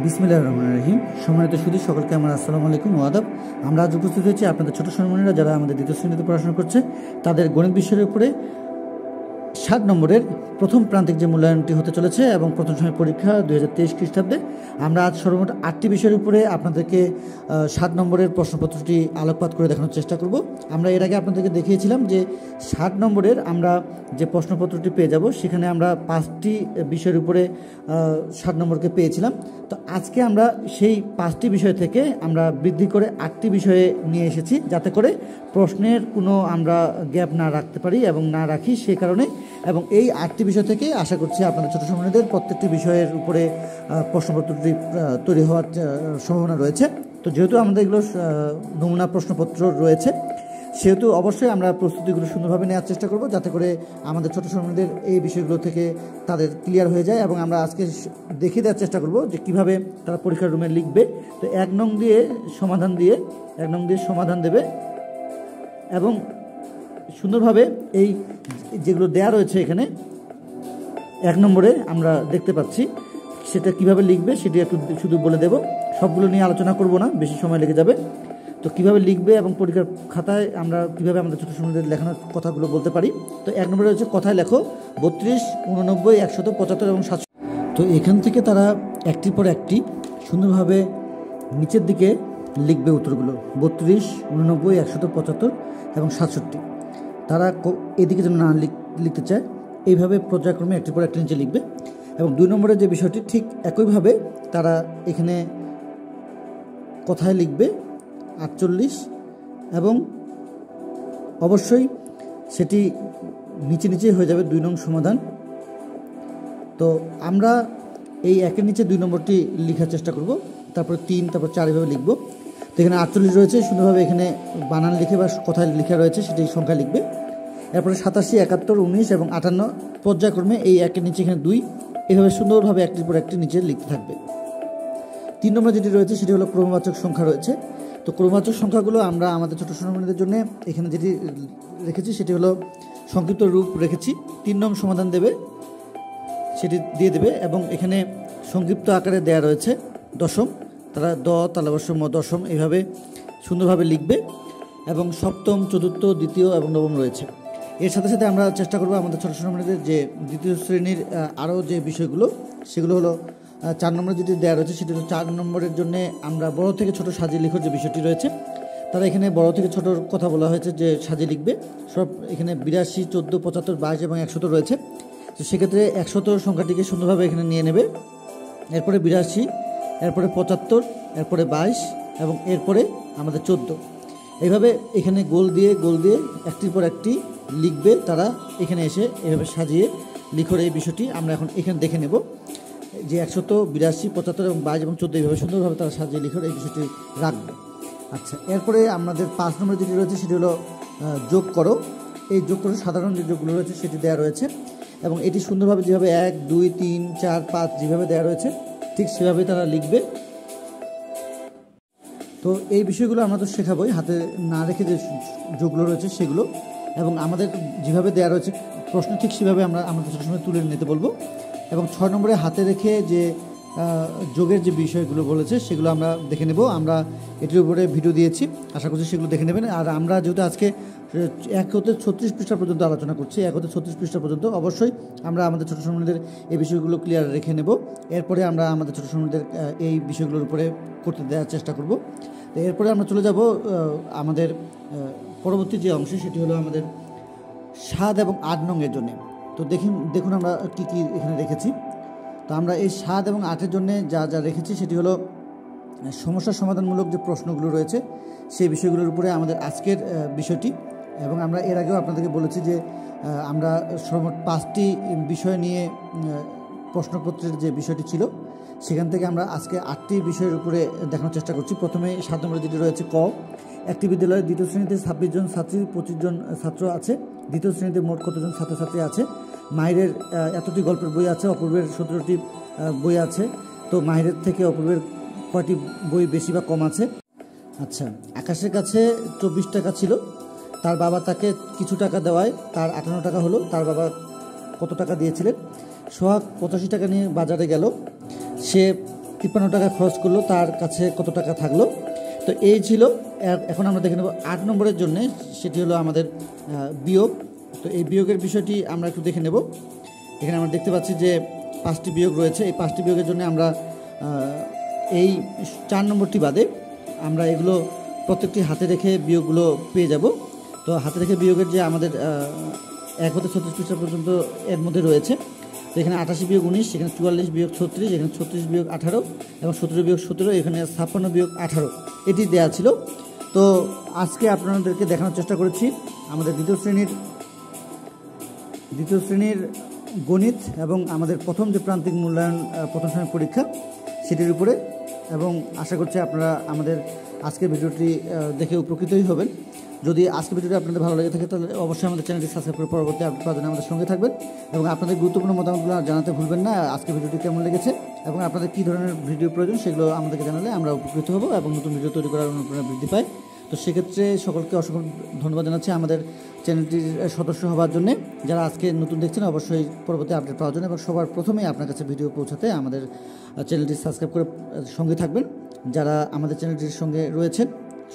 বিসমিল্লাহির রহমানির রহিম। সম্মানিত সুধী সকলকে আমার আসসালামু আলাইকুম ওয়া আদাব। আমরা আজ উপস্থিত হয়েছি আপনাদের ছোট সম্মানীরা যারা আমাদের দ্বিতীয় শ্রেণীতে পড়াশোনা করছে তাদের গণিত বিষয়ের উপরে 60 নম্বরের প্রথম প্রান্তিক যে মূল্যায়নটি হতে চলেছে এবং প্রথম সময় পরীক্ষা 2023 খ্রিস্টাব্দে। আমরা আজ সর্বমোট 8টি বিষয়ের উপরে আপনাদেরকে 60 নম্বরের প্রশ্নপত্রটি আলোকপাত করে দেখানোর চেষ্টা করব। আমরা এর আগে আপনাদেরকে দেখিয়েছিলাম যে 60 নম্বরের আমরা যে প্রশ্নপত্রটি পেয়ে যাব সেখানে আমরা 5টি বিষয়ের উপরে 60 নম্বরকে পেয়েছিলাম। তো আজকে আমরা সেই 5টি বিষয় থেকে আমরা বৃদ্ধি করে 8টি বিষয়ে নিয়ে এসেছি, যাতে করে প্রশ্নের কোনো আমরা গ্যাপ না রাখতে পারি এবং না রাখি সেই কারণে। এবং এই 8টি বিষয় থেকে আশা করছি আপনাদের ছোটো সম্মানীদের প্রত্যেকটি বিষয়ের উপরে প্রশ্নপত্রটি তৈরি হওয়ার সম্ভাবনা রয়েছে। তো যেহেতু আমাদের এগুলো নমুনা প্রশ্নপত্র রয়েছে, সেহেতু অবশ্যই আমরা প্রস্তুতিগুলো সুন্দরভাবে নেওয়ার চেষ্টা করব, যাতে করে আমাদের ছোটো সম্মানীদের এই বিষয়গুলো থেকে তাদের ক্লিয়ার হয়ে যায়। এবং আমরা আজকে দেখিয়ে দেওয়ার চেষ্টা করব যে কীভাবে তারা পরীক্ষার রুমে লিখবে। তো 1 নং দিয়ে সমাধান দেবে এবং সুন্দরভাবে এই যেগুলো দেয়া রয়েছে এখানে 1 নম্বরে আমরা দেখতে পাচ্ছি, সেটা কিভাবে লিখবে সেটি একটু শুধু বলে দেব। সবগুলো নিয়ে আলোচনা করব না, বেশি সময় লেগে যাবে। তো কিভাবে লিখবে এবং পরীক্ষার খাতায় আমরা কিভাবে আমাদের ছোটো সময়দের লেখানোর কথাগুলো বলতে পারি। তো 1 নম্বরে হচ্ছে কথায় লেখো 32, 89, 175 এবং 700। তো এখান থেকে তারা একটির পর একটি সুন্দরভাবে নিচের দিকে লিখবে উত্তরগুলো 32, 89, 175 এবং 67। তারা এদিকে যেন না লিখতে চায়, এইভাবে পর্যায়ক্রমে একটির পর একটি নিচে লিখবে। এবং 2 নম্বরের যে বিষয়টি ঠিক একইভাবে তারা এখানে কথায় লিখবে 48 এবং অবশ্যই সেটি নিচে হয়ে যাবে 2 নং সমাধান। তো আমরা এই 1-এর নিচে 2 নম্বরটি লেখার চেষ্টা করব, তারপর 3, তারপর 4 এভাবে লিখব। তো এখানে 48 রয়েছে, সুন্দরভাবে এখানে বানান লিখে বা কথায় লেখা রয়েছে সেটি সংখ্যা লিখবে। এরপরে 87, 71, 19 এবং 58 পর্যায়ক্রমে এই 1-এর নিচে এখানে 2 এভাবে সুন্দরভাবে একটির পর একটি নিচে লিখতে থাকবে। 3 নম্বর যেটি রয়েছে সেটি হলো ক্রমবাচক সংখ্যা রয়েছে। তো ক্রমবাচক সংখ্যাগুলো আমরা আমাদের ছোটো সম্মানীদের জন্য এখানে যেটি রেখেছি সেটি হলো সংক্ষিপ্ত রূপ রেখেছি। 3 নং সমাধান দেবে, সেটি দিয়ে দেবে এবং এখানে সংক্ষিপ্ত আকারে দেয়া রয়েছে দশম, তারা তালবর্ষ দশম এইভাবে সুন্দরভাবে লিখবে। এবং সপ্তম, চতুর্থ, দ্বিতীয় এবং নবম রয়েছে। এর সাথে সাথে আমরা চেষ্টা করব আমাদের ছোটো সম্মানীদের যে দ্বিতীয় শ্রেণীর আরও যে বিষয়গুলো সেগুলো হলো 4 নম্বরে যেটি দেওয়া রয়েছে সেটি হলো 4 নম্বরের জন্য আমরা বড় থেকে ছোট সাজিয়ে লিখার যে বিষয়টি রয়েছে। তারা এখানে বড় থেকে ছোটোর কথা বলা হয়েছে যে সাজিয়ে লিখবে। সব এখানে 82, 14, 75, 22 এবং 100 রয়েছে। তো সেক্ষেত্রে 100 সংখ্যাটিকে সুন্দরভাবে এখানে নিয়ে নেবে। এরপরে 82, এরপরে 75, এরপরে 22 এবং এরপরে আমাদের 14। এইভাবে এখানে গোল দিয়ে একটির পর একটি লিখবে তারা। এখানে এসে এভাবে সাজিয়ে লিখোর এই বিষয়টি আমরা এখন এখানে দেখে নেব যে 100, 82, 75 এবং 22 এবং 14 এইভাবে সুন্দরভাবে তারা সাজিয়ে লিখোর এই বিষয়টি রাখবে। আচ্ছা, এরপরে আমাদের 5 নম্বরে যেটি রয়েছে সেটি হলো যোগ করো। এই যোগ করো সাধারণ যে যোগগুলো রয়েছে সেটি দেওয়া রয়েছে এবং এটি সুন্দরভাবে যেভাবে 1, 2, 3, 4, 5 যেভাবে দেওয়া রয়েছে ঠিক সেভাবেই তারা লিখবে। তো এই বিষয়গুলো আমরা তো শেখাবোই, হাতে না রেখে যে যোগগুলো রয়েছে সেগুলো, এবং আমাদের যেভাবে দেওয়া রয়েছে প্রশ্ন ঠিক সেভাবে আমরা আমাদের সবসময় তুলে নিতে বলবো। এবং 6 নম্বরে হাতে রেখে যে যোগের যে বিষয়গুলো বলেছে সেগুলো আমরা দেখে নেব। আমরা এটির উপরে ভিডিও দিয়েছি, আশা করছি সেগুলো দেখে নেবেন। আর আমরা যেহেতু আজকে 1 হতে 36 পৃষ্ঠা পর্যন্ত আলোচনা করছি, 1 হতে 36 পৃষ্ঠা পর্যন্ত, অবশ্যই আমরা আমাদের ছোটো সম্মানীদের এই বিষয়গুলো ক্লিয়ার রেখে নেব। এরপরে আমরা আমাদের ছোটো সম্মানীদের এই বিষয়গুলোর উপরে করতে দেওয়ার চেষ্টা করব। তো এরপরে আমরা চলে যাব আমাদের পরবর্তী যে অংশ সেটি হলো আমাদের 7 এবং 8 নংয়ের জন্য। তো দেখুন আমরা কি এখানে রেখেছি। তো আমরা এই 7 এবং 8-এর জন্য যা রেখেছি সেটি হলো সমস্যা সমাধানমূলক যে প্রশ্নগুলো রয়েছে সেই বিষয়গুলোর উপরে আমাদের আজকের বিষয়টি। এবং আমরা এর আগেও আপনাদেরকে বলেছি যে আমরা সর্বমোট 5টি বিষয় নিয়ে প্রশ্নপত্রের যে বিষয়টি ছিল সেখান থেকে আমরা আজকে 8টি বিষয়ের উপরে দেখানোর চেষ্টা করছি। প্রথমে 7 নম্বরে যেটি রয়েছে ক, একটি বিদ্যালয়ে দ্বিতীয় শ্রেণীতে 26 জন ছাত্রী, 25 জন ছাত্র আছে। দ্বিতীয় শ্রেণীতে মোট কতজন ছাত্রছাত্রী আছে? মাহিরের এতটি গল্পের বই আছে, অপূর্বের 17টি বই আছে। তো মাহিরের থেকে অপূর্বের কয়টি বই বেশি বা কম আছে? আচ্ছা, আকাশের কাছে 24 টাকা ছিল, তার বাবা তাকে কিছু টাকা দেওয়ায় তার 58 টাকা হলো। তার বাবা কত টাকা দিয়েছিলেন? সোহাগ 85 টাকা নিয়ে বাজারে গেল। সে 53 টাকা খরচ করলো, তার কাছে কত টাকা থাকলো। তো এই ছিল। এখন আমরা দেখে নেব 8 নম্বরের জন্য, সেটি হলো আমাদের বিয়োগ। তো এই বিয়োগের বিষয়টি আমরা একটু দেখে নেব। এখানে আমরা দেখতে পাচ্ছি যে 5টি বিয়োগ রয়েছে। এই 5টি বিয়োগের জন্য আমরা এই 4 নম্বরটি বাদে আমরা এগুলো প্রত্যেকটি হাতে রেখে বিয়োগগুলো পেয়ে যাব। তো হাতে রেখে বিয়োগের যে আমাদের 1 হতে 36 পৃষ্ঠা পর্যন্ত এর মধ্যে রয়েছে। তো এখানে 88 বিয়োগ 19, এখানে 44 বিয়োগ 36, এখানে 36 বিয়োগ 18 এবং 17 বিয়োগ 17, এখানে 56 বিয়োগ 18 এটি দেওয়া ছিল। তো আজকে আপনাদেরকে দেখানোর চেষ্টা করেছি আমাদের দ্বিতীয় শ্রেণীর গণিত এবং আমাদের প্রথম যে প্রান্তিক মূল্যায়ন প্রথম শ্রেণীর পরীক্ষা সেটির উপরে, এবং আশা করছি আপনারা আমাদের আজকের ভিডিওটি দেখে উপকৃতই হবেন। যদি আজকের ভিডিওটি আপনাদের ভালো লেগে থাকে তাহলে অবশ্যই আমাদের চ্যানেলটি সাবস্ক্রাইব করে পরবর্তী আপডেট পাওয়ার জন্য আমাদের সঙ্গে থাকবেন, এবং আপনাদের গুরুত্বপূর্ণ মতামতগুলো জানাতে ভুলবেন না আজকের ভিডিওটি কেমন লেগেছে এবং আপনাদের কী ধরনের ভিডিও প্রয়োজন সেগুলো আমাদেরকে জানালে আমরা উপকৃত হব এবং নতুন ভিডিও তৈরি করার অনুপ্রেরণা বৃদ্ধি পায়। তো সেক্ষেত্রে সকলকে অসংখ্য ধন্যবাদ জানাচ্ছি আমাদের চ্যানেলটির সদস্য হওয়ার জন্য। যারা আজকে নতুন দেখছেন অবশ্যই পরবর্তী আপডেট পাওয়ার জন্য এবং সবার প্রথমেই আপনার কাছে ভিডিও পৌঁছাতে আমাদের চ্যানেলটি সাবস্ক্রাইব করে সঙ্গে থাকবেন। যারা আমাদের চ্যানেলটির সঙ্গে রয়েছেন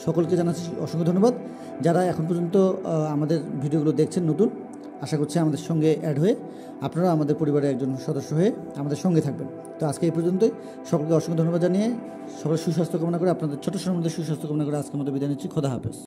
সকলকে জানাচ্ছি অসংখ্য ধন্যবাদ। যারা এখন পর্যন্ত আমাদের ভিডিওগুলো দেখছেন নতুন, আশা করছি আমাদের সঙ্গে অ্যাড হয়ে আপনারা আমাদের পরিবারের একজন সদস্য হয়ে আমাদের সঙ্গে থাকবেন। তো আজকে এই পর্যন্তই। সকলকে অসংখ্য ধন্যবাদ জানিয়ে সকলের সুস্বাস্থ্য কামনা করে, আপনাদের ছোট সময়ের মধ্যে সুস্বাস্থ্য কামনা করে আজকের মতো বিদায় নিচ্ছি। খোদা হাফেজ।